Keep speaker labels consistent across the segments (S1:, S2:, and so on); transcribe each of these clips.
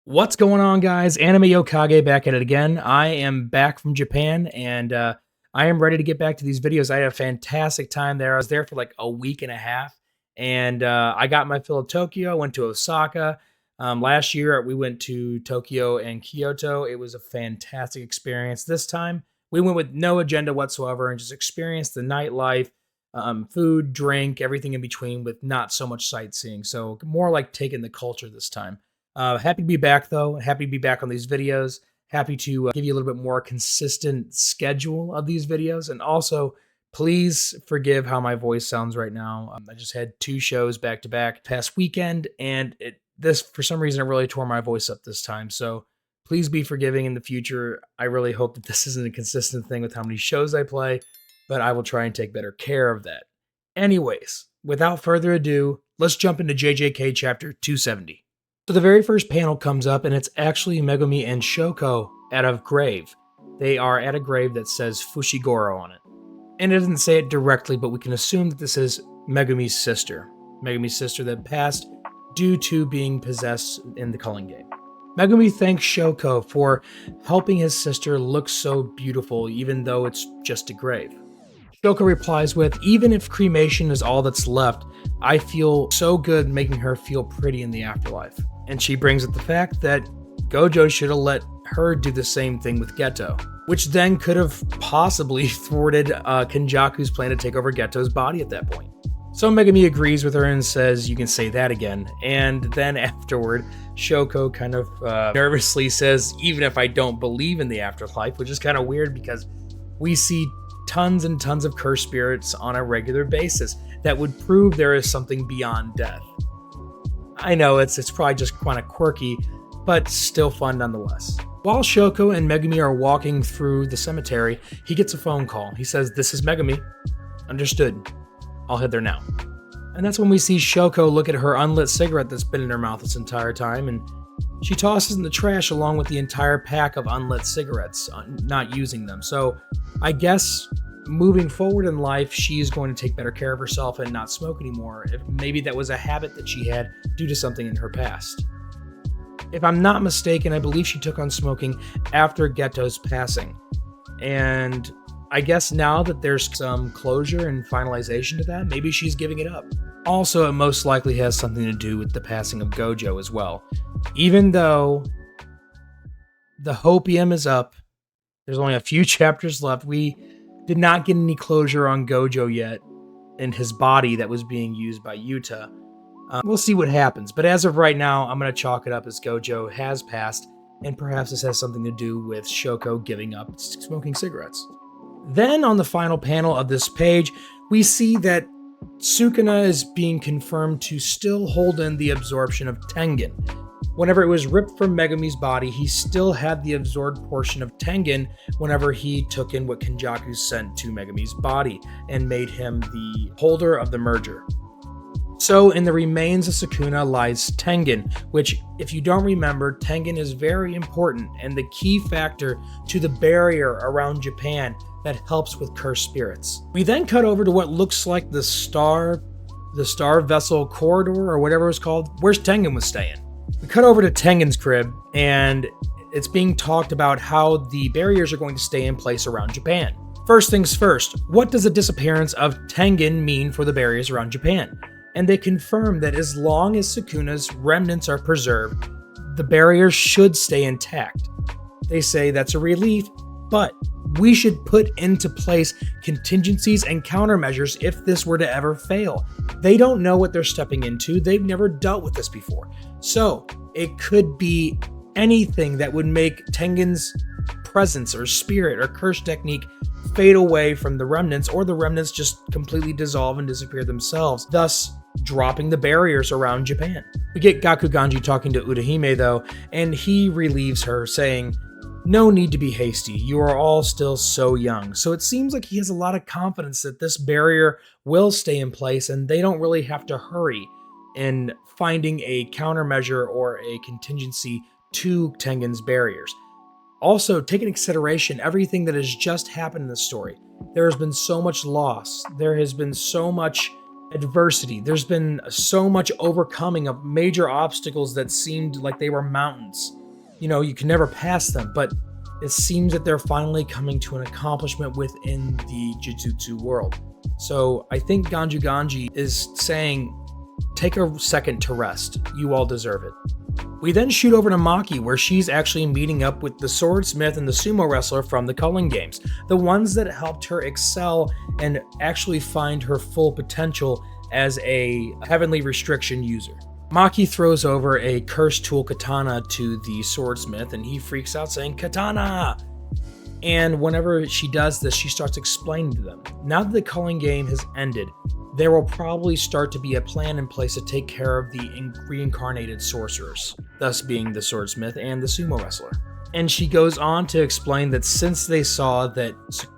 S1: What's going on, guys? Anime Yokage back at it again. I am back from Japan, and I am ready to get back to these videos. I had a fantastic time there. I was there for like a week and a half, and I got my fill of Tokyo. Went to Osaka. Last year, we went to Tokyo and Kyoto. It was a fantastic experience. This time, we went with no agenda whatsoever and just experienced the nightlife, food, drink, everything in between with not so much sightseeing. So more like taking the culture this time. Happy to be back, though. Happy to be back on these videos. Happy to give you a little bit more consistent schedule of these videos. And also, please forgive how my voice sounds right now. I just had 2 shows back to back past weekend, and this, for some reason, it really tore my voice up this time. So please be forgiving in the future. I really hope that this isn't a consistent thing with how many shows I play, but I will try and take better care of that. Anyways, without further ado, let's jump into JJK chapter 270. So the very first panel comes up, and it's actually Megumi and Shoko at a grave. They are at a grave that says Fushigoro on it. And it doesn't say it directly, but we can assume that this is Megumi's sister. Megumi's sister that passed due to being possessed in the culling game. Megumi thanks Shoko for helping his sister look so beautiful, even though it's just a grave. Shoko replies with, "Even if cremation is all that's left, I feel so good making her feel pretty in the afterlife." And she brings up the fact that Gojo should have let her do the same thing with Geto, which then could have possibly thwarted Kenjaku's plan to take over Geto's body at that point. So Megumi agrees with her and says, "You can say that again." And then afterward, Shoko kind of nervously says, "Even if I don't believe in the afterlife," which is kind of weird because we see tons and tons of cursed spirits on a regular basis that would prove there is something beyond death. I know it's probably just kind of quirky, but still fun nonetheless. While Shoko and Megumi are walking through the cemetery, he gets a phone call. He says, "This is Megumi." "Understood. I'll head there now." And that's when we see Shoko look at her unlit cigarette that's been in her mouth this entire time, and she tosses in the trash along with the entire pack of unlit cigarettes, not using them. So I guess moving forward in life, she's going to take better care of herself and not smoke anymore. If maybe that was a habit that she had due to something in her past. If I'm not mistaken, I believe she took on smoking after Geto's passing. And I guess now that there's some closure and finalization to that, maybe she's giving it up. Also, it most likely has something to do with the passing of Gojo as well. Even though the hopium is up, there's only a few chapters left. We did not get any closure on Gojo yet and his body that was being used by Yuta. We'll see what happens, but as of right now, I'm going to chalk it up as Gojo has passed, and perhaps this has something to do with Shoko giving up smoking cigarettes. Then on the final panel of this page, we see that Sukuna is being confirmed to still hold in the absorption of Tengen. Whenever it was ripped from Megumi's body, he still had the absorbed portion of Tengen whenever he took in what Kenjaku sent to Megumi's body and made him the holder of the merger. So in the remains of Sukuna lies Tengen, which, if you don't remember, Tengen is very important and the key factor to the barrier around Japan that helps with cursed spirits. We then cut over to what looks like the star vessel corridor or whatever it's called, where Tengen was staying. We cut over to Tengen's crib, and it's being talked about how the barriers are going to stay in place around Japan. First things first, what does the disappearance of Tengen mean for the barriers around Japan? And they confirm that as long as Sukuna's remnants are preserved, the barriers should stay intact. They say that's a relief, but we should put into place contingencies and countermeasures if this were to ever fail. They don't know what they're stepping into. They've never dealt with this before. So it could be anything that would make Tengen's presence or spirit or curse technique fade away from the remnants, or the remnants just completely dissolve and disappear themselves, thus dropping the barriers around Japan. We get Gakuganji talking to Urahime though, and he relieves her, saying, "No need to be hasty, you are all still so young." So it seems like he has a lot of confidence that this barrier will stay in place and they don't really have to hurry in finding a countermeasure or a contingency to Tengen's barriers. Also, take into consideration everything that has just happened in this story. There has been so much loss. There has been so much adversity. There's been so much overcoming of major obstacles that seemed like they were mountains. you can never pass them, but it seems that they're finally coming to an accomplishment within the Jujutsu world. So I think Ganju Ganji is saying, take a second to rest. You all deserve it. We then shoot over to Maki, where she's actually meeting up with the swordsmith and the sumo wrestler from the culling games, the ones that helped her excel and actually find her full potential as a heavenly restriction user. Maki throws over a cursed tool katana to the swordsmith, and he freaks out saying, "Katana!" And whenever she does this, she starts explaining to them. Now that the culling game has ended, there will probably start to be a plan in place to take care of the reincarnated sorcerers, thus being the swordsmith and the sumo wrestler. And she goes on to explain that since they saw that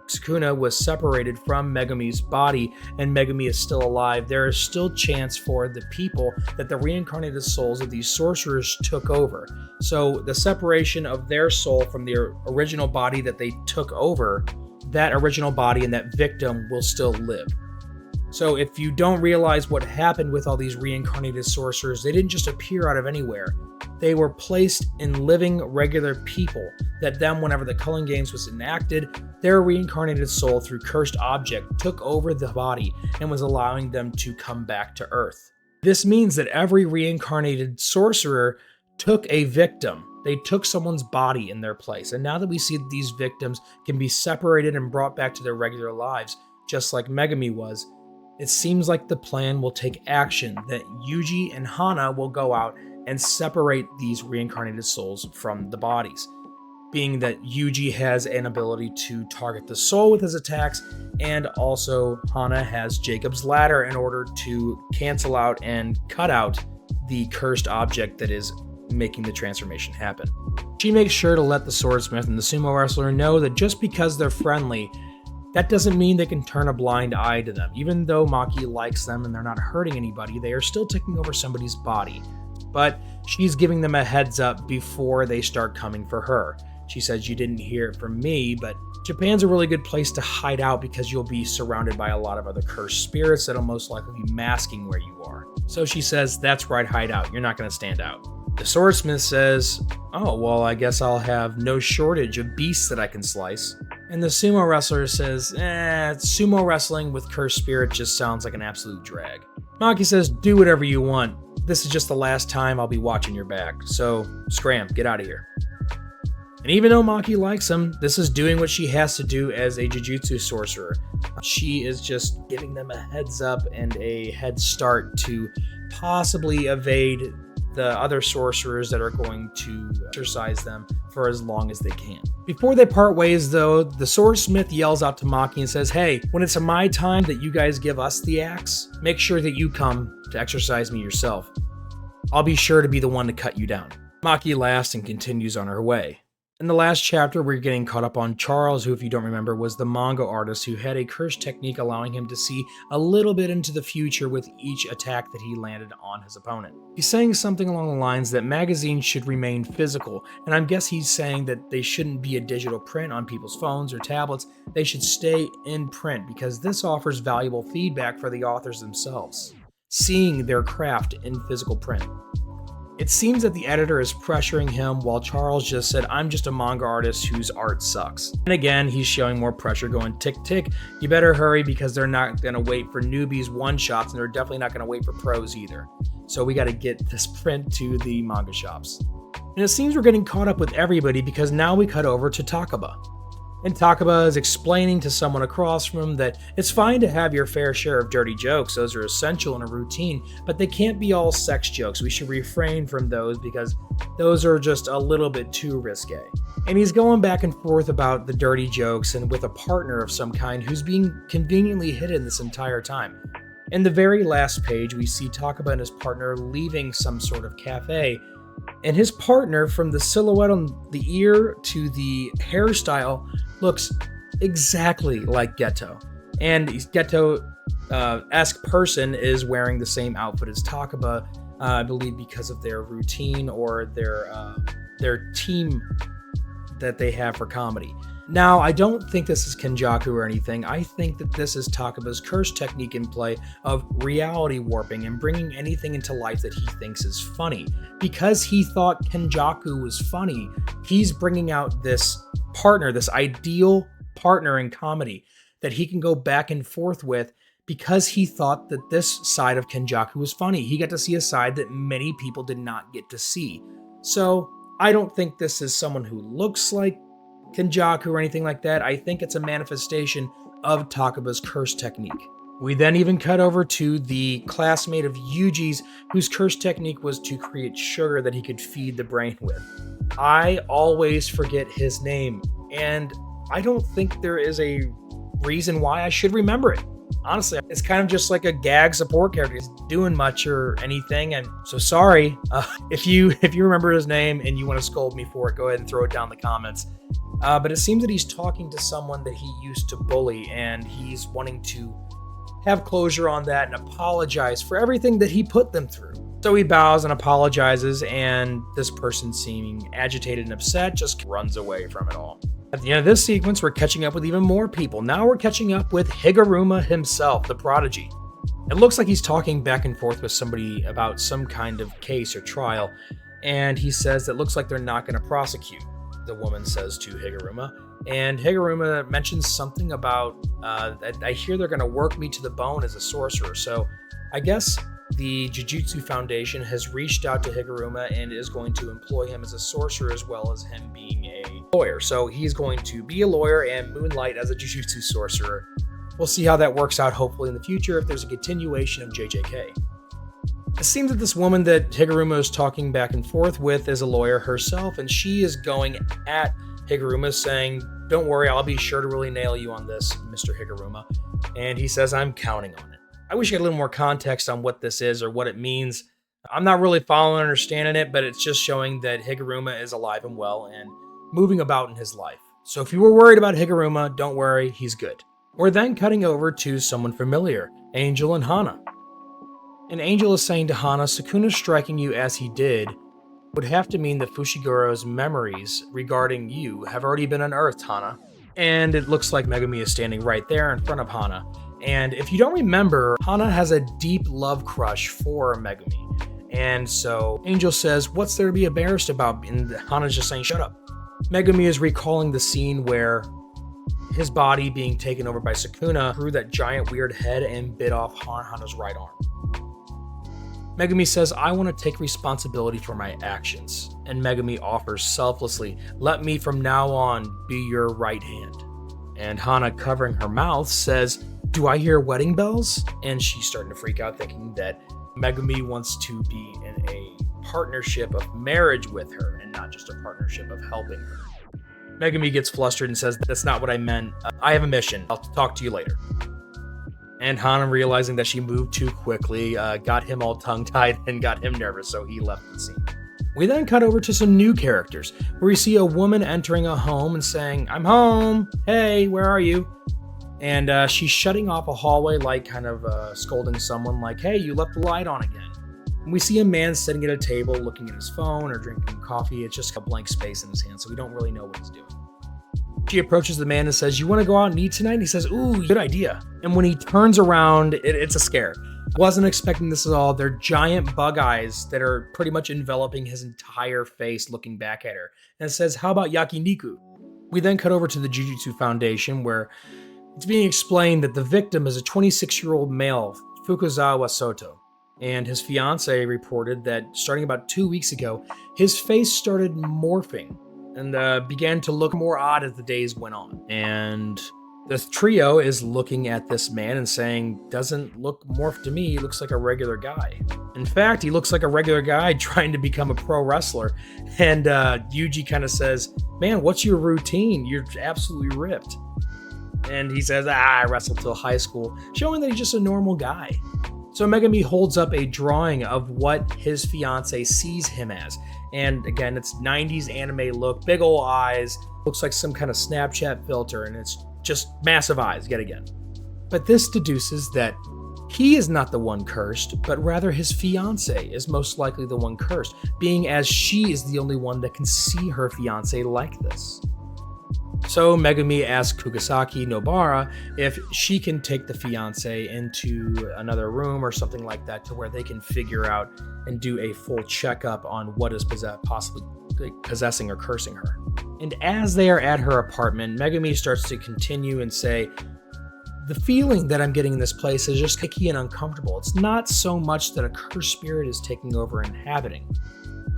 S1: Sukuna was separated from Megumi's body and Megumi is still alive, there is still chance for the people that the reincarnated souls of these sorcerers took over. So the separation of their soul from their original body that they took over, that original body and that victim will still live. So if you don't realize what happened with all these reincarnated sorcerers, they didn't just appear out of anywhere. They were placed in living, regular people that then, whenever the culling games was enacted, their reincarnated soul through cursed object took over the body and was allowing them to come back to Earth. This means that every reincarnated sorcerer took a victim. They took someone's body in their place. And now that we see that these victims can be separated and brought back to their regular lives, just like Megumi was, it seems like the plan will take action, that Yuji and Hana will go out and separate these reincarnated souls from the bodies. Being that Yuji has an ability to target the soul with his attacks, and also Hana has Jacob's ladder in order to cancel out and cut out the cursed object that is making the transformation happen. She makes sure to let the swordsmith and the sumo wrestler know that just because they're friendly, that doesn't mean they can turn a blind eye to them. Even though Maki likes them and they're not hurting anybody, they are still taking over somebody's body. But she's giving them a heads up before they start coming for her. She says, "You didn't hear it from me, but Japan's a really good place to hide out because you'll be surrounded by a lot of other cursed spirits that'll most likely be masking where you are." So she says, "That's right, hide out. You're not going to stand out." The swordsmith says, "Oh, well, I guess I'll have no shortage of beasts that I can slice." And the sumo wrestler says, sumo wrestling with cursed spirit just sounds like an absolute drag. Maki says, "Do whatever you want. This is just the last time I'll be watching your back. So scram, get out of here." And even though Maki likes him, this is doing what she has to do as a Jujutsu sorcerer. She is just giving them a heads up and a head start to possibly evade the other sorcerers that are going to exercise them for as long as they can. Before they part ways, though, the swordsmith yells out to Maki and says, "Hey, when it's my time that you guys give us the axe, make sure that you come to exercise me yourself. I'll be sure to be the one to cut you down." Maki laughs and continues on her way. In the last chapter, we're getting caught up on Charles, who, if you don't remember, was the manga artist who had a cursed technique allowing him to see a little bit into the future with each attack that he landed on his opponent. He's saying something along the lines that magazines should remain physical, and I guess he's saying that they shouldn't be a digital print on people's phones or tablets. They should stay in print because this offers valuable feedback for the authors themselves, seeing their craft in physical print. It seems that the editor is pressuring him while Charles just said, "I'm just a manga artist whose art sucks." And again, he's showing more pressure going, "Tick, tick, you better hurry because they're not going to wait for newbies one-shots and they're definitely not going to wait for pros either. So we got to get this print to the manga shops." And it seems we're getting caught up with everybody because now we cut over to Takaba. And Takaba is explaining to someone across from him that it's fine to have your fair share of dirty jokes. Those are essential in a routine, but they can't be all sex jokes. We should refrain from those because those are just a little bit too risque. And he's going back and forth about the dirty jokes and with a partner of some kind who's being conveniently hidden this entire time. In the very last page, we see Takaba and his partner leaving some sort of cafe, and his partner, from the silhouette on the ear to the hairstyle, looks exactly like Geto. And Geto-esque person is wearing the same outfit as Takaba, I believe because of their routine or their team that they have for comedy. Now, I don't think this is Kenjaku or anything. I think that this is Takaba's curse technique in play of reality warping and bringing anything into life that he thinks is funny. Because he thought Kenjaku was funny, he's bringing out this partner, this ideal partner in comedy that he can go back and forth with because he thought that this side of Kenjaku was funny. He got to see a side that many people did not get to see. So I don't think this is someone who looks like Kenjaku or anything like that. I think it's a manifestation of Takaba's curse technique. We then even cut over to the classmate of Yuji's, whose curse technique was to create sugar that he could feed the brain with. I always forget his name, and I don't think there is a reason why I should remember it. Honestly, it's kind of just like a gag support character. He's doing much or anything, and so sorry. If you remember his name and you want to scold me for it, go ahead and throw it down in the comments. But it seems that he's talking to someone that he used to bully, and he's wanting to have closure on that and apologize for everything that he put them through. So he bows and apologizes, and this person, seeming agitated and upset, just runs away from it all. At the end of this sequence, we're catching up with even more people. Now we're catching up with Higuruma himself, the prodigy. It looks like he's talking back and forth with somebody about some kind of case or trial, and he says it looks like they're not going to prosecute, the woman says to Higuruma. And Higuruma mentions something about, I hear they're going to work me to the bone as a sorcerer. So I guess the Jujutsu Foundation has reached out to Higuruma and is going to employ him as a sorcerer as well as him being a lawyer. So he's going to be a lawyer and moonlight as a Jujutsu sorcerer. We'll see how that works out hopefully in the future if there's a continuation of JJK. It seems that this woman that Higuruma is talking back and forth with is a lawyer herself, and she is going at Higuruma saying, "Don't worry, I'll be sure to really nail you on this, Mr. Higuruma." And he says, "I'm counting on it." I wish I had a little more context on what this is or what it means. I'm not really following and understanding it, but it's just showing that Higuruma is alive and well and moving about in his life. So if you were worried about Higuruma, don't worry, he's good. We're then cutting over to someone familiar, Angel and Hana. And Angel is saying to Hana, Sukuna striking you as he did would have to mean that Fushiguro's memories regarding you have already been unearthed, Hana. And it looks like Megumi is standing right there in front of Hana. And if you don't remember, Hana has a deep love crush for Megumi. And so Angel says, "What's there to be embarrassed about?" And Hana's just saying, "Shut up." Megumi is recalling the scene where his body being taken over by Sukuna grew that giant weird head and bit off Hana's right arm. Megumi says, "I want to take responsibility for my actions." And Megumi offers selflessly, "Let me from now on be your right hand." And Hana, covering her mouth, says, "Do I hear wedding bells?" And she's starting to freak out, thinking that Megumi wants to be in a partnership of marriage with her and not just a partnership of helping her. Megumi gets flustered and says, "That's not what I meant. I have a mission. I'll talk to you later." And Hana, realizing that she moved too quickly, got him all tongue-tied and got him nervous, so he left the scene. We then cut over to some new characters, where we see a woman entering a home and saying, "I'm home. Hey, where are you?" And she's shutting off a hallway light, kind of scolding someone like, "Hey, you left the light on again." And we see a man sitting at a table looking at his phone or drinking coffee. It's just a blank space in his hand, so we don't really know what he's doing. She approaches the man and says, "You want to go out and eat tonight?" And he says, "Ooh, good idea." And when he turns around, it's a scare. Wasn't expecting this at all. They're giant bug eyes that are pretty much enveloping his entire face looking back at her. And it says, "How about yakiniku?" We then cut over to the Jujutsu Foundation, where it's being explained that the victim is a 26-year-old male, Fukuzawa Soto. And his fiance reported that starting about 2 weeks ago, his face started morphing and began to look more odd as the days went on. And the trio is looking at this man and saying, "Doesn't look morphed to me, he looks like a regular guy." In fact, he looks like a regular guy trying to become a pro wrestler. And Yuji kind of says, "Man, what's your routine? You're absolutely ripped." And he says, "I wrestled till high school," showing that he's just a normal guy. So Megumi holds up a drawing of what his fiance sees him as. And again, it's 90s anime look, big ol' eyes, looks like some kind of Snapchat filter, and it's just massive eyes yet again. But this deduces that he is not the one cursed, but rather his fiance is most likely the one cursed, being as she is the only one that can see her fiance like this. So Megumi asks Kugisaki Nobara if she can take the fiance into another room or something like that to where they can figure out and do a full checkup on what is possibly possessing or cursing her. And as they are at her apartment, Megumi starts to continue and say, the feeling that I'm getting in this place is just icky and uncomfortable. It's not so much that a cursed spirit is taking over and inhabiting.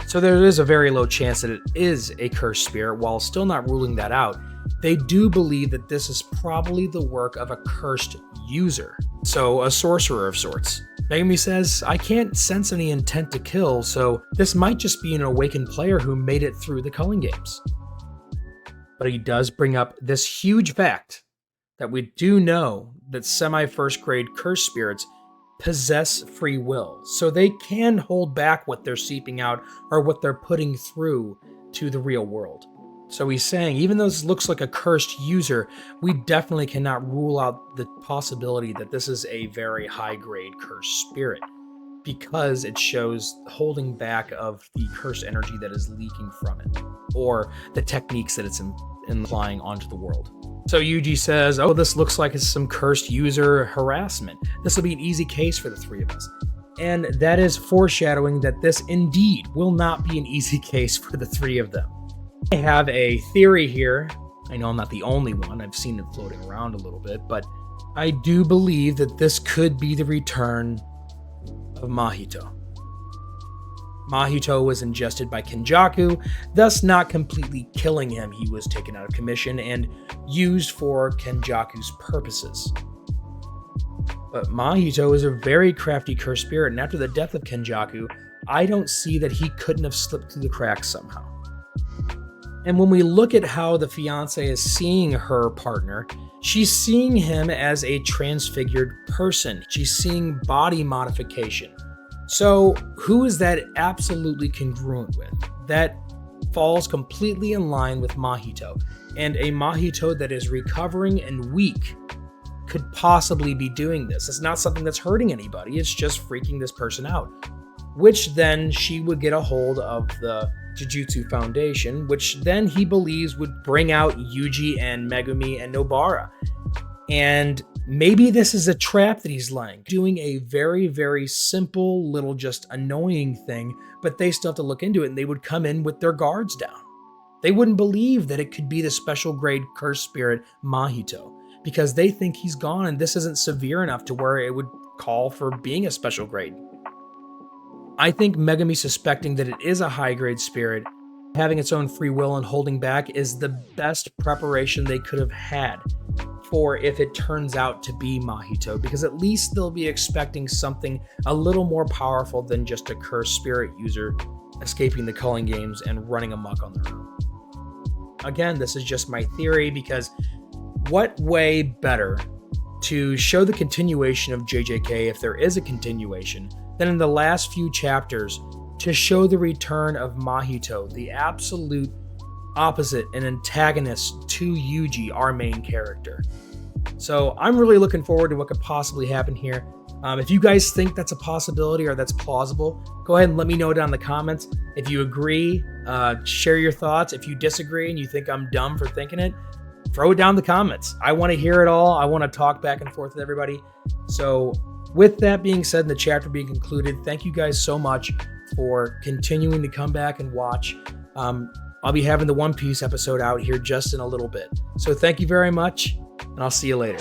S1: So there is a very low chance that it is a cursed spirit. While still not ruling that out, they do believe that this is probably the work of a cursed user, so a sorcerer of sorts. Megumi says, I can't sense any intent to kill, so this might just be an awakened player who made it through the culling games. But he does bring up this huge fact that we do know that semi-first grade cursed spirits possess free will, so they can hold back what they're seeping out or what they're putting through to the real world. So he's saying, even though this looks like a cursed user, we definitely cannot rule out the possibility that this is a very high-grade cursed spirit, because it shows holding back of the cursed energy that is leaking from it, or the techniques that it's implying onto the world. So Yuji says, oh, this looks like it's some cursed user harassment. This will be an easy case for the three of us. And that is foreshadowing that this indeed will not be an easy case for the three of them. I have a theory here. I know I'm not the only one. I've seen it floating around a little bit, but I do believe that this could be the return of Mahito. Mahito was ingested by Kenjaku, thus not completely killing him. He was taken out of commission and used for Kenjaku's purposes. But Mahito is a very crafty cursed spirit, and after the death of Kenjaku, I don't see that he couldn't have slipped through the cracks somehow. And when we look at how the fiancé is seeing her partner, she's seeing him as a transfigured person. She's seeing body modification. So who is that absolutely congruent with? That falls completely in line with Mahito. And a Mahito that is recovering and weak could possibly be doing this. It's not something that's hurting anybody. It's just freaking this person out. Which then she would get a hold of the Jujutsu Foundation, which then he believes would bring out Yuji and Megumi and Nobara. And maybe this is a trap that he's laying, doing a very, very simple little just annoying thing, but they still have to look into it, and they would come in with their guards down. They wouldn't believe that it could be the special grade cursed spirit Mahito, because they think he's gone and this isn't severe enough to where it would call for being a special grade. I think Megumi suspecting that it is a high-grade spirit, having its own free will and holding back, is the best preparation they could have had for if it turns out to be Mahito, because at least they'll be expecting something a little more powerful than just a cursed spirit user escaping the culling games and running amok on their own. Again, this is just my theory, because what way better to show the continuation of JJK, if there is a continuation, than in the last few chapters to show the return of Mahito, the absolute opposite and antagonist to Yuji, our main character. So I'm really looking forward to what could possibly happen here. If you guys think that's a possibility or that's plausible, go ahead and let me know down in the comments. If you agree, share your thoughts. If you disagree and you think I'm dumb for thinking it, throw it down in the comments. I want to hear it all. I want to talk back and forth with everybody. So with that being said and the chapter being concluded, thank you guys so much for continuing to come back and watch. I'll be having the One Piece episode out here just in a little bit. So thank you very much, and I'll see you later.